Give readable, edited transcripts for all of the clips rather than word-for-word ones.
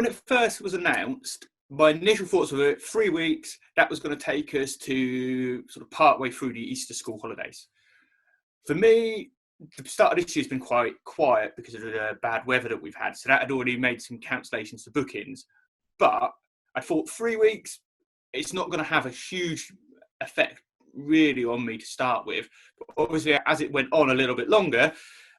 when it first was announced, my initial thoughts were 3 weeks. That was going to take us to sort of part way through the Easter school holidays. For me, the start of this year has been quite quiet because of the bad weather that we've had. So that had already made some cancellations to bookings. But I thought 3 weeks, it's not going to have a huge effect really on me to start with. But obviously, as it went on a little bit longer,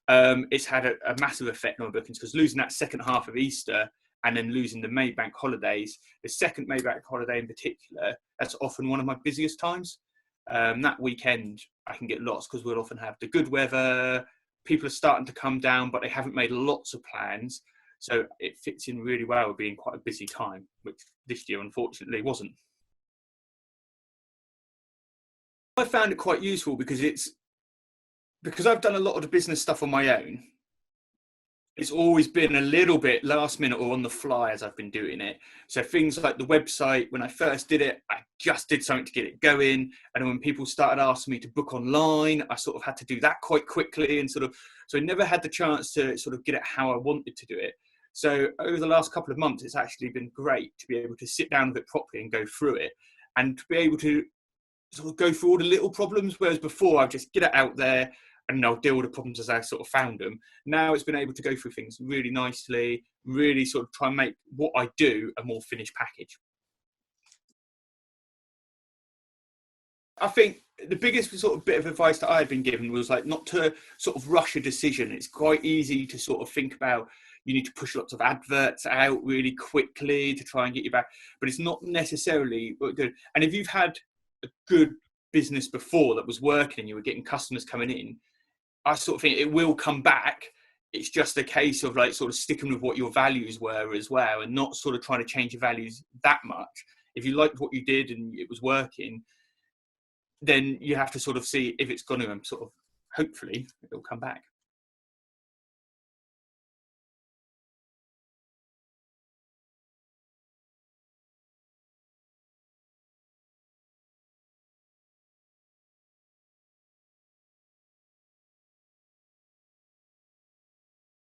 it's had a massive effect on my bookings, because losing that second half of Easter and then losing the Maybank holidays, the second Maybank holiday in particular, that's often one of my busiest times. That weekend, I can get lost because we'll often have the good weather, people are starting to come down, but they haven't made lots of plans. So it fits in really well with being quite a busy time, which this year, unfortunately, wasn't. I found it quite useful because I've done a lot of the business stuff on my own. It's always been a little bit last minute or on the fly as I've been doing it. So things like the website, when I first did it, I just did something to get it going. And when people started asking me to book online, I sort of had to do that quite quickly and so I never had the chance to sort of get it how I wanted to do it. So over the last couple of months, it's actually been great to be able to sit down with it properly and go through it, and to be able to sort of go through all the little problems, whereas before I'd just get it out there and I'll deal with the problems as I sort of found them. Now it's been able to go through things really nicely, really sort of try and make what I do a more finished package. I think the biggest sort of bit of advice that I had been given was like not to sort of rush a decision. It's quite easy to sort of think about, you need to push lots of adverts out really quickly to try and get you back, but it's not necessarily good. And if you've had a good business before that was working and you were getting customers coming in, I sort of think it will come back. It's just a case of like sort of sticking with what your values were as well, and not sort of trying to change your values that much. If you liked what you did and it was working, then you have to sort of see if it's going to sort of, hopefully it'll come back.